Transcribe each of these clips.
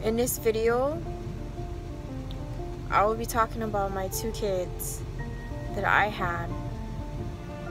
In this video, I will be talking about my 2 kids that I had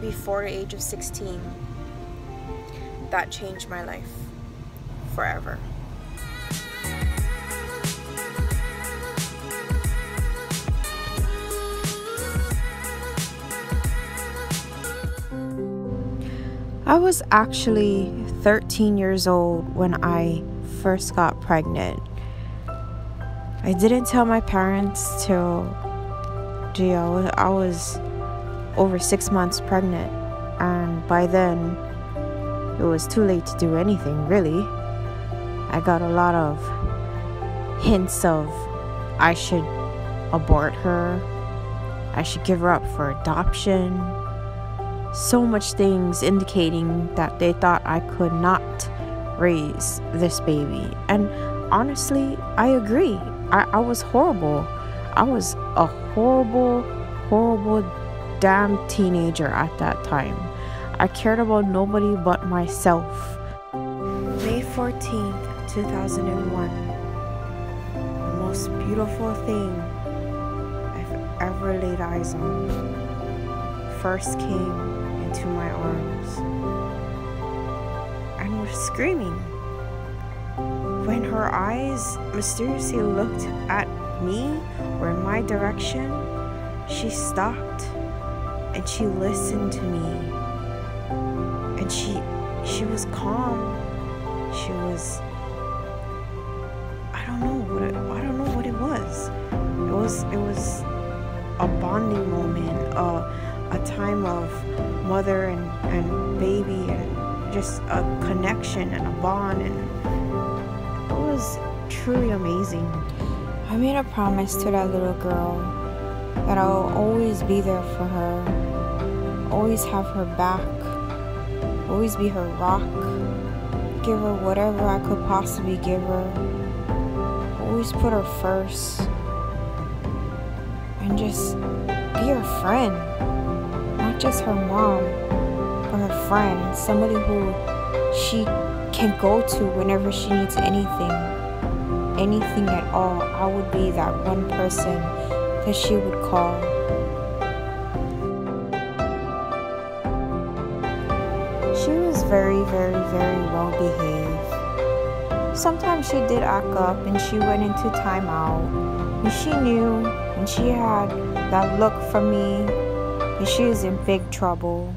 before the age of 16 that changed my life forever. I was actually 13 years old when I first got pregnant. I didn't tell my parents till I was over 6 months pregnant, and by then it was too late to do anything really. I got a lot of hints of I should abort her, I should give her up for adoption. So much things indicating that they thought I could not raise this baby. And honestly, I agree. I was horrible. I was a horrible damn teenager at that time. I cared about nobody but myself. May 14th, 2001. The most beautiful thing I've ever laid eyes on first came into my arms and was screaming. When her eyes mysteriously looked at me or in my direction, she stopped and she listened to me, and she was calm. She was, I don't know what it was. It was a bonding moment, a time of mother and baby, and just a connection and a bond, and it was truly amazing. I made a promise to that little girl that I'll always be there for her, always have her back, always be her rock, give her whatever I could possibly give her, always put her first, and just be her friend. Not just her mom, but her friend, somebody who she can go to whenever she needs anything at all. I would be that one person that she would call. She was very well behaved. Sometimes she did act up and she went into timeout, and she knew, and she had that look for me, if she was in big trouble,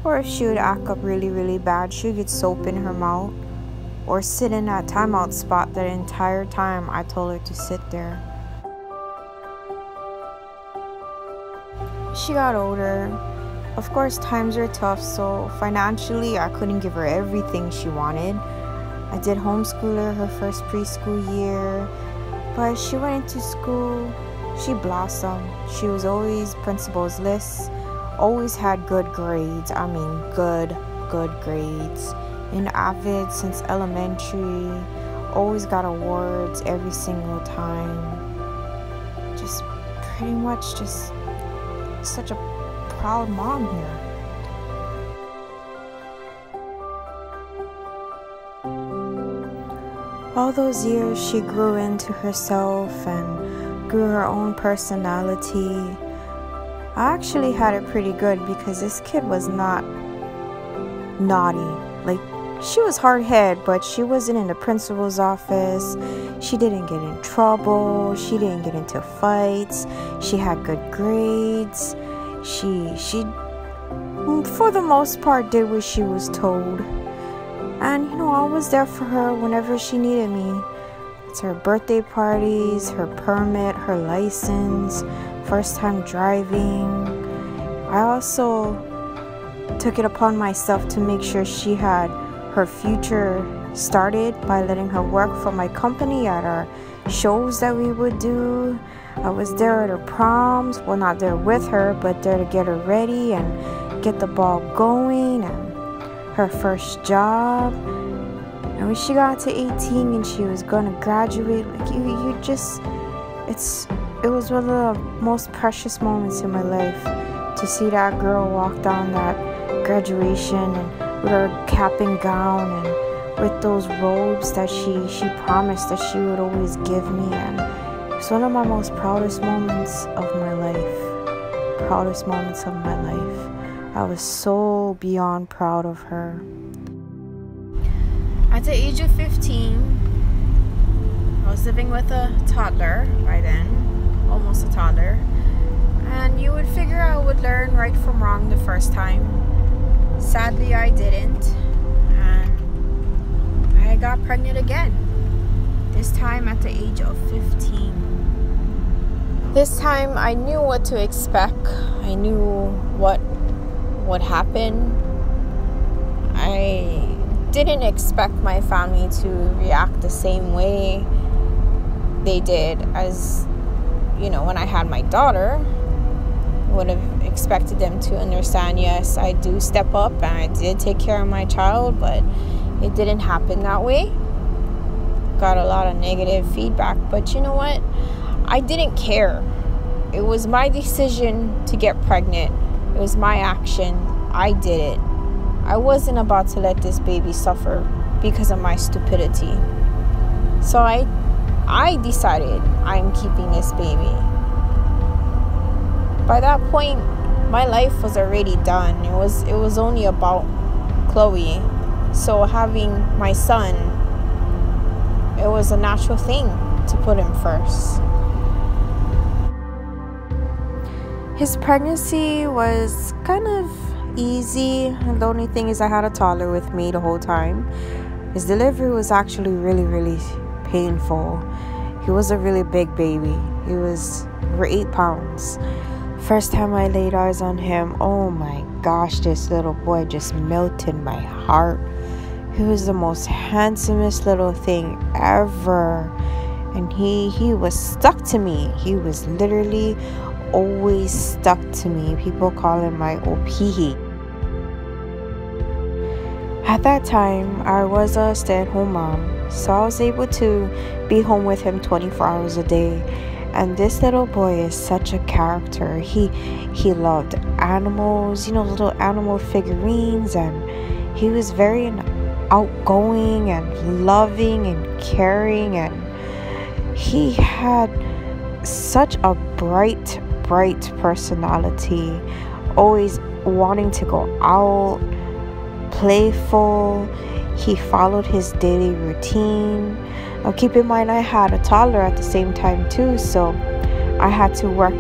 or if she would act up really bad, she would get soap in her mouth or sit in that timeout spot the entire time I told her to sit there. She got older. Of course, times were tough, so financially I couldn't give her everything she wanted. I did homeschool her her first preschool year, but she went into school. She blossomed. She was always principal's list, always had good grades. I mean good grades. In avid since elementary, always got awards every single time. Just pretty much just such a proud mom here. All those years she grew into herself and grew her own personality. I actually had it pretty good because this kid was not naughty. Like, she was hard-headed, but she wasn't in the principal's office. She didn't get in trouble. She didn't get into fights. She had good grades. She for the most part did what she was told. And I was there for her whenever she needed me. It's her birthday parties, her permit, her license, first time driving. I also took it upon myself to make sure she had her future started by letting her work for my company at our shows that we would do. I was there at her proms, well, not there with her, but there to get her ready and get the ball going, and her first job. And when she got to 18 and she was going to graduate, like it was one of the most precious moments in my life to see that girl walk down that graduation and with her cap and gown and with those robes that she promised that she would always give me, and it's one of my most proudest moments of my life. I was so beyond proud of her. At the age of 15, I was living with a toddler by then, almost a toddler, and you would figure I would learn right from wrong the first time. Sadly, I didn't, and I got pregnant again, this time at the age of 15. This time I knew what to expect. I knew what would happen. I didn't expect my family to react the same way they did as, when I had my daughter. Would have expected them to understand, yes, I do step up and I did take care of my child, but it didn't happen that way. Got a lot of negative feedback, but you know what? I didn't care. It was my decision to get pregnant. It was my action. I did it. I wasn't about to let this baby suffer because of my stupidity. So I decided I'm keeping this baby. By that point, my life was already done. It was only about Chloe. So having my son, it was a natural thing to put him first. His pregnancy was kind of easy. The only thing is I had a toddler with me the whole time. His delivery was actually really, really painful. He was a really big baby. He was over 8 pounds. First time I laid eyes on him, oh my gosh, this little boy just melted my heart. He was the most handsomest little thing ever. And he was stuck to me. He was literally always stuck to me. People call him my opihi. At that time, I was a stay-at-home mom, so I was able to be home with him 24 hours a day. And this little boy is such a character. He loved animals, little animal figurines, and he was very outgoing and loving and caring, and he had such a bright personality, always wanting to go out, playful. He followed his daily routine. Now keep in mind I had a toddler at the same time too, so I had to work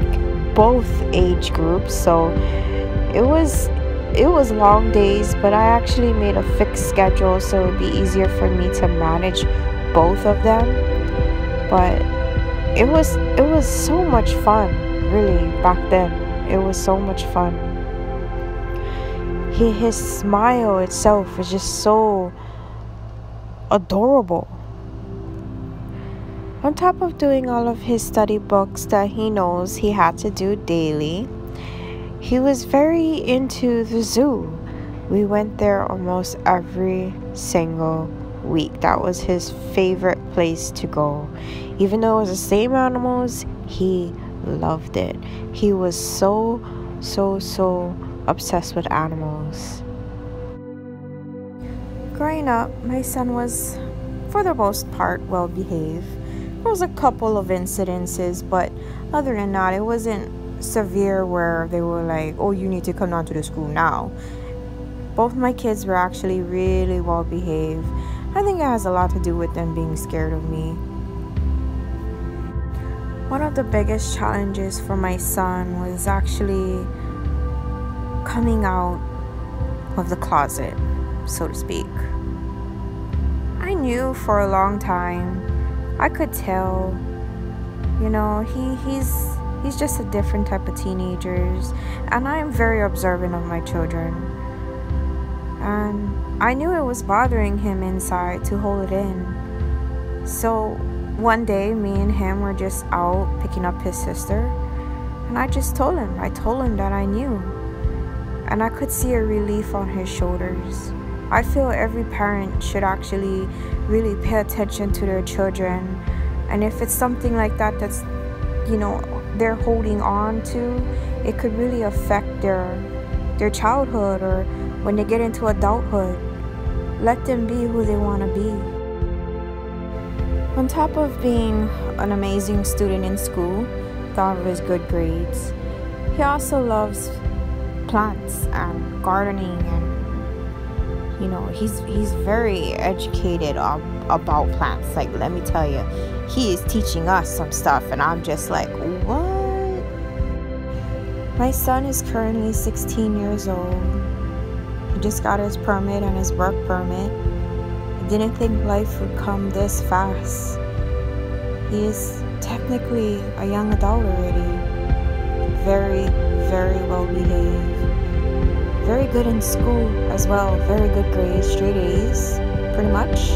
both age groups, so it was long days, but I actually made a fixed schedule so it would be easier for me to manage both of them. But it was so much fun, really. Back then it was so much fun. His smile itself was just so adorable. On top of doing all of his study books that he knows he had to do daily, he was very into the zoo. We went there almost every single week. That was his favorite place to go. Even though it was the same animals, he loved it. He was so obsessed with animals. Growing up, my son was, for the most part, well behaved. There was a couple of incidences, but other than that, it wasn't severe where they were like, oh, you need to come down to the school now. Both my kids were actually really well behaved. I think it has a lot to do with them being scared of me. One of the biggest challenges for my son was actually coming out of the closet, so to speak. I knew for a long time, I could tell, he's just a different type of teenagers, and I am very observant of my children. And I knew it was bothering him inside to hold it in. So one day, me and him were just out picking up his sister, and I told him that I knew. And I could see a relief on his shoulders. I feel every parent should actually really pay attention to their children. And if it's something like that that's, they're holding on to, it could really affect their childhood or when they get into adulthood. let them be who they want to be. On top of being an amazing student in school, with all of his good grades, he also loves plants and gardening, and you know, he's very educated about plants. Like, let me tell you, he is teaching us some stuff, and I'm just like, what? My son is currently 16 years old. He just got his permit and his work permit. I didn't think life would come this fast. He is technically a young adult already. Very, very well behaved. Very good in school as well. Very good grades, straight A's, pretty much.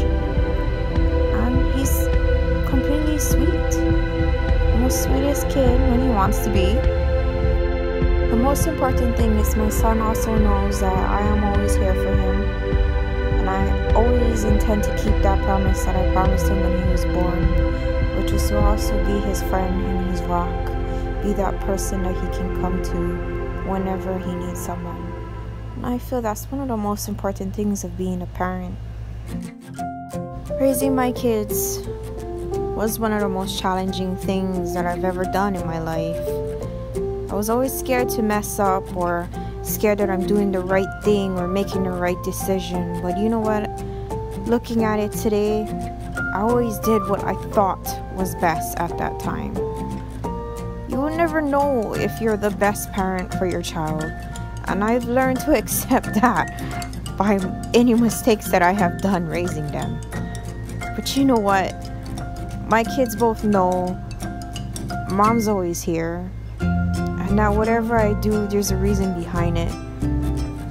And he's completely sweet. The most sweetest kid when he wants to be. The most important thing is my son also knows that I am always here for him. And I always intend to keep that promise that I promised him when he was born, which was to also be his friend and his rock. Be that person that he can come to whenever he needs someone. And I feel that's one of the most important things of being a parent. Raising my kids was one of the most challenging things that I've ever done in my life. I was always scared to mess up, or scared that I'm doing the right thing or making the right decision. But you know what? Looking at it today, I always did what I thought was best at that time. You will never know if you're the best parent for your child. And I've learned to accept that by any mistakes that I have done raising them. But you know what? My kids both know mom's always here. And now whatever I do, there's a reason behind it.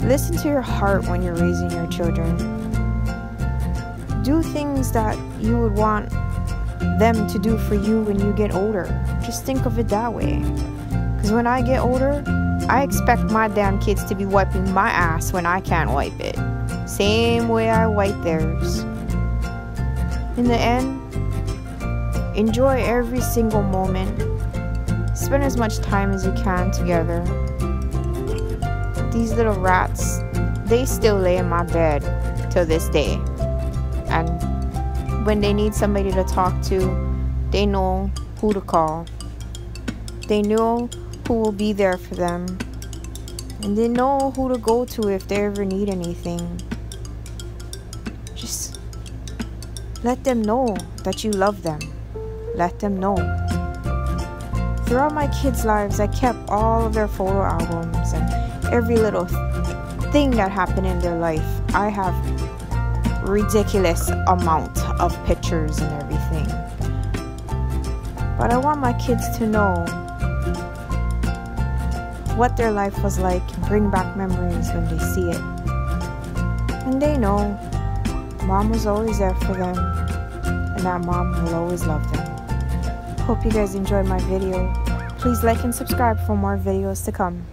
Listen to your heart when you're raising your children. Do things that you would want them to do for you when you get older. Just think of it that way. Because when I get older, I expect my damn kids to be wiping my ass when I can't wipe it. Same way I wipe theirs. In the end, enjoy every single moment. Spend as much time as you can together. These little rats, they still lay in my bed till this day. And when they need somebody to talk to, they know who to call. They know who will be there for them. And they know who to go to if they ever need anything. Just let them know that you love them. Let them know. Throughout my kids' lives, I kept all of their photo albums and every little thing that happened in their life. I have ridiculous amount of pictures and everything. But I want my kids to know what their life was like and bring back memories when they see it. And they know mom was always there for them, and that mom will always love them. Hope you guys enjoyed my video. Please like and subscribe for more videos to come.